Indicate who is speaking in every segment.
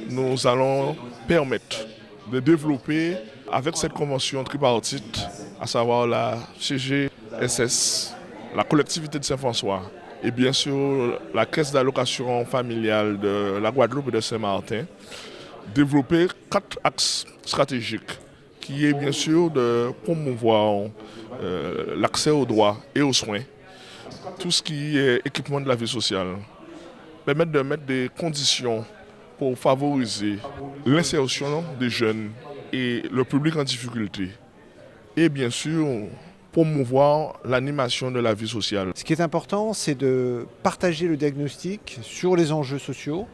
Speaker 1: nous allons permettre de développer avec cette convention tripartite, à savoir la CGSS, la collectivité de Saint-François et bien sûr la caisse d'allocation familiale de la Guadeloupe et de Saint-Martin, développer 4 axes stratégiques qui est bien sûr de promouvoir l'accès aux droits et aux soins, tout ce qui est équipement de la vie sociale, permettre de mettre des conditions pour favoriser l'insertion des jeunes et le public en difficulté. Et bien sûr, promouvoir l'animation de la vie sociale.
Speaker 2: Ce qui est important, c'est de partager le diagnostic sur les enjeux sociaux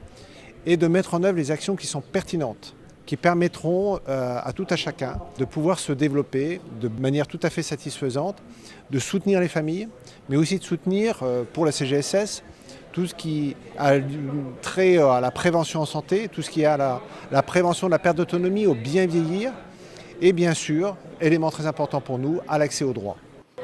Speaker 2: et de mettre en œuvre les actions qui sont pertinentes, qui permettront à tout à chacun de pouvoir se développer de manière tout à fait satisfaisante, de soutenir les familles, mais aussi de soutenir pour la CGSS tout ce qui a trait à la prévention en santé, tout ce qui a la prévention de la perte d'autonomie, au bien vieillir, et bien sûr, élément très important pour nous, à l'accès aux droits.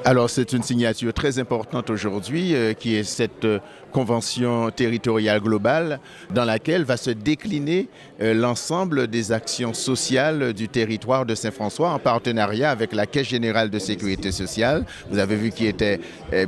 Speaker 3: Alors c'est une signature très importante aujourd'hui qui est cette convention territoriale globale dans laquelle va se décliner l'ensemble des actions sociales du territoire de Saint-François en partenariat avec la Caisse générale de sécurité sociale. Vous avez vu qu'il était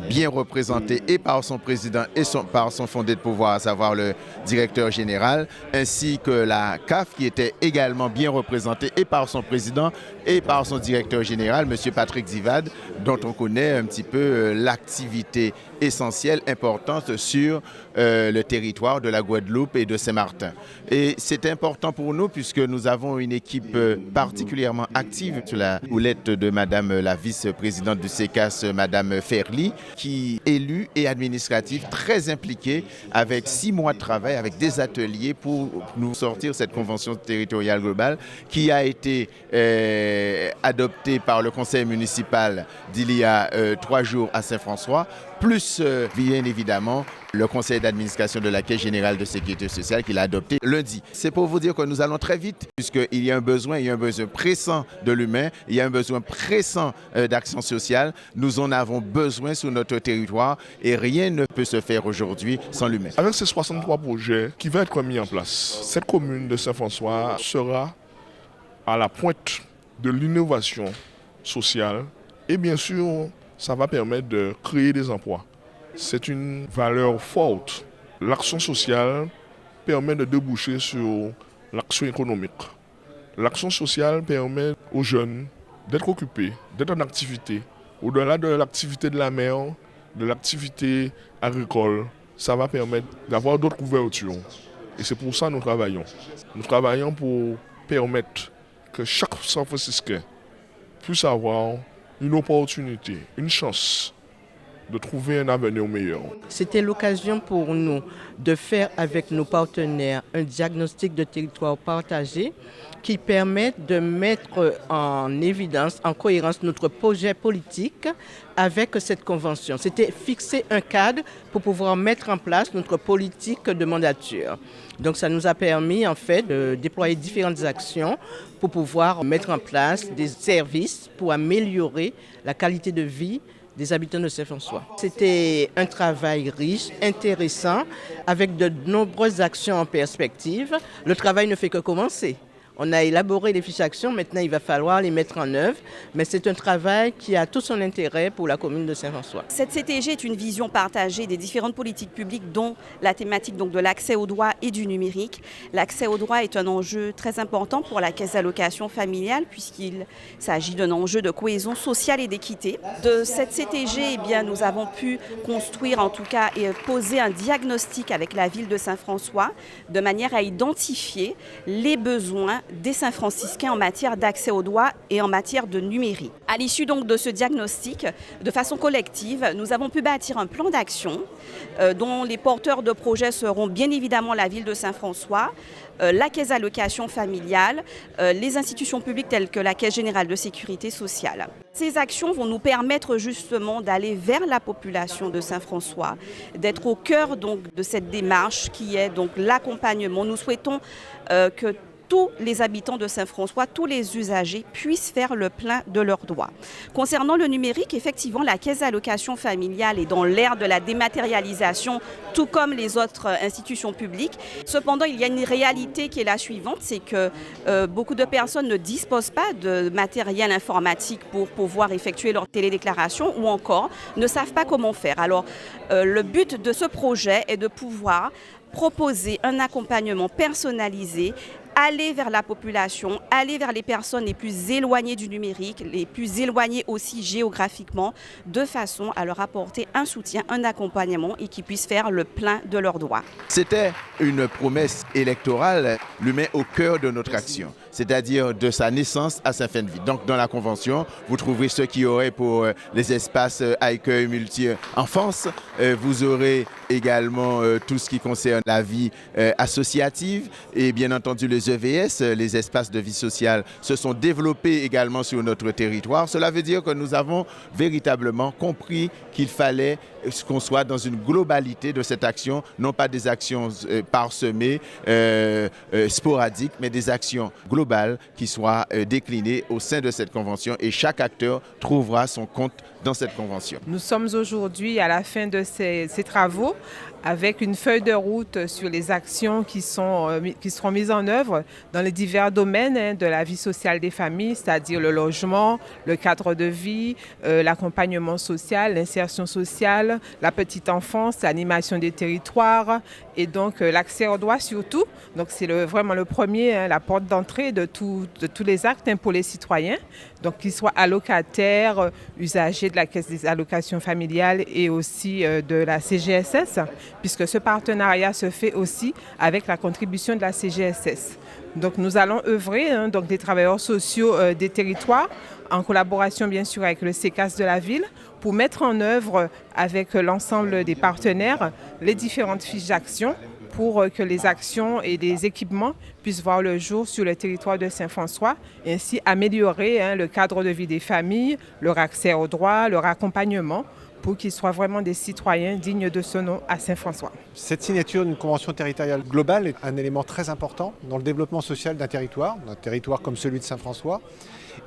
Speaker 3: bien représenté et par son président et par son fondé de pouvoir, à savoir le directeur général, ainsi que la CAF qui était également bien représentée et par son président et par son directeur général, M. Patrick Zivad, dont on connaît un petit peu l'activité essentielle, importante sur le territoire de la Guadeloupe et de Saint-Martin. Et c'est important pour nous puisque nous avons une équipe particulièrement active sous la houlette de Madame la vice-présidente du CECAS, Madame Ferly, qui est élue et administrative très impliquée avec 6 mois de travail, avec des ateliers pour nous sortir cette convention territoriale globale qui a été adoptée par le conseil municipal d'il y a 3 jours à Saint-François, plus bien évidemment le conseil d'administration de la Caisse générale de sécurité sociale qu'il a adopté lundi. C'est pour vous dire que nous allons très vite puisqu'il y a un besoin pressant de l'humain, il y a un besoin pressant d'action sociale. Nous en avons besoin sur notre territoire et rien ne peut se faire aujourd'hui sans l'humain.
Speaker 1: Avec ces 63 projets qui vont être mis en place, cette commune de Saint-François sera à la pointe de l'innovation sociale et bien sûr, ça va permettre de créer des emplois. C'est une valeur forte. L'action sociale permet de déboucher sur l'action économique. L'action sociale permet aux jeunes d'être occupés, d'être en activité. Au-delà de l'activité de la mer, de l'activité agricole, ça va permettre d'avoir d'autres couvertures. Et c'est pour ça que nous travaillons. Nous travaillons pour permettre que chaque Saint-Franciscain puisse avoir une opportunité, une chance de trouver un avenir meilleur.
Speaker 4: C'était l'occasion pour nous de faire avec nos partenaires un diagnostic de territoire partagé qui permet de mettre en évidence, en cohérence notre projet politique avec cette convention. C'était fixer un cadre pour pouvoir mettre en place notre politique de mandature. Donc ça nous a permis en fait de déployer différentes actions pour pouvoir mettre en place des services pour améliorer la qualité de vie des habitants de Saint-François. C'était un travail riche, intéressant, avec de nombreuses actions en perspective. Le travail ne fait que commencer. On a élaboré les fiches d'actions, maintenant il va falloir les mettre en œuvre, mais c'est un travail qui a tout son intérêt pour la commune de Saint-François.
Speaker 5: Cette CTG est une vision partagée des différentes politiques publiques, dont la thématique donc, de l'accès aux droits et du numérique. L'accès aux droits est un enjeu très important pour la caisse d'allocation familiale, puisqu'il s'agit d'un enjeu de cohésion sociale et d'équité. De cette CTG, nous avons pu construire en tout cas et poser un diagnostic avec la ville de Saint-François, de manière à identifier les besoins des Saint-Franciscains en matière d'accès aux droits et en matière de numérique. À l'issue donc de ce diagnostic, de façon collective, nous avons pu bâtir un plan d'action dont les porteurs de projets seront bien évidemment la ville de Saint-François, la caisse d'allocation familiale, les institutions publiques telles que la Caisse générale de sécurité sociale. Ces actions vont nous permettre justement d'aller vers la population de Saint-François, d'être au cœur donc de cette démarche qui est donc l'accompagnement. Nous souhaitons que tous les habitants de Saint-François, tous les usagers puissent faire le plein de leurs droits. Concernant le numérique, effectivement, la caisse d'allocation familiale est dans l'ère de la dématérialisation, tout comme les autres institutions publiques. Cependant, il y a une réalité qui est la suivante, c'est que beaucoup de personnes ne disposent pas de matériel informatique pour pouvoir effectuer leur télédéclaration ou encore ne savent pas comment faire. Alors, le but de ce projet est de pouvoir proposer un accompagnement personnalisé, aller vers la population, aller vers les personnes les plus éloignées du numérique, les plus éloignées aussi géographiquement, de façon à leur apporter un soutien, un accompagnement et qu'ils puissent faire le plein de leurs droits.
Speaker 3: C'était une promesse électorale, l'humain au cœur de notre action, c'est-à-dire de sa naissance à sa fin de vie. Donc dans la Convention, vous trouverez ce qui aurait pour les espaces accueil multi-enfance. Vous aurez également tout ce qui concerne la vie associative et bien entendu les EVS, les espaces de vie sociale, se sont développés également sur notre territoire. Cela veut dire que nous avons véritablement compris qu'il fallait qu'on soit dans une globalité de cette action, non pas des actions parsemées, sporadiques, mais des actions globales qui soient déclinées au sein de cette convention et chaque acteur trouvera son compte dans cette convention.
Speaker 6: Nous sommes aujourd'hui à la fin de ces travaux avec une feuille de route sur les actions qui seront mises en œuvre dans les divers domaines de la vie sociale des familles, c'est-à-dire le logement, le cadre de vie, l'accompagnement social, l'insertion sociale, la petite enfance, l'animation des territoires et donc l'accès aux droits surtout. Donc c'est vraiment le premier, la porte d'entrée de tous les actes pour les citoyens, donc qu'ils soient allocataires, usagers de la Caisse des allocations familiales et aussi de la CGSS, puisque ce partenariat se fait aussi avec la contribution de la CGSS. Donc nous allons œuvrer, donc des travailleurs sociaux des territoires, en collaboration bien sûr avec le CECAS de la ville, pour mettre en œuvre avec l'ensemble des partenaires les différentes fiches d'action pour que les actions et les équipements puissent voir le jour sur le territoire de Saint-François et ainsi améliorer le cadre de vie des familles, leur accès aux droits, leur accompagnement pour qu'ils soient vraiment des citoyens dignes de ce nom à Saint-François.
Speaker 2: Cette signature d'une convention territoriale globale est un élément très important dans le développement social d'un territoire comme celui de Saint-François.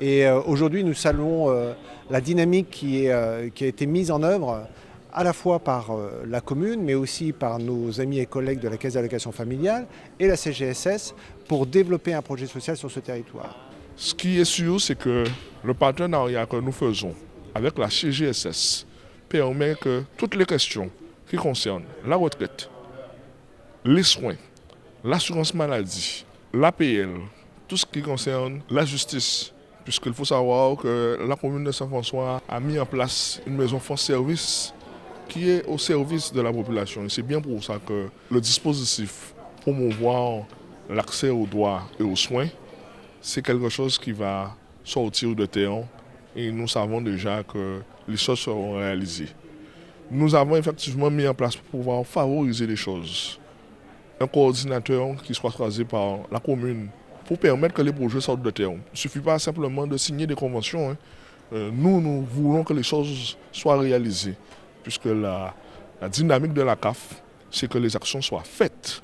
Speaker 2: Et aujourd'hui, nous saluons la dynamique qui a été mise en œuvre à la fois par la commune, mais aussi par nos amis et collègues de la Caisse d'allocation familiale et la CGSS pour développer un projet social sur ce territoire.
Speaker 1: Ce qui est sûr, c'est que le partenariat que nous faisons avec la CGSS permet que toutes les questions qui concernent la retraite, les soins, l'assurance maladie, l'APL, tout ce qui concerne la justice, puisqu'il faut savoir que la commune de Saint-François a mis en place une maison France Service qui est au service de la population. Et c'est bien pour ça que le dispositif promouvoir l'accès aux droits et aux soins, c'est quelque chose qui va sortir de terre et nous savons déjà que les choses seront réalisées. Nous avons effectivement mis en place pour pouvoir favoriser les choses un coordinateur qui soit choisi par la commune pour permettre que les projets sortent de terre. Il ne suffit pas simplement de signer des conventions. Nous voulons que les choses soient réalisées, puisque la dynamique de la CAF, c'est que les actions soient faites.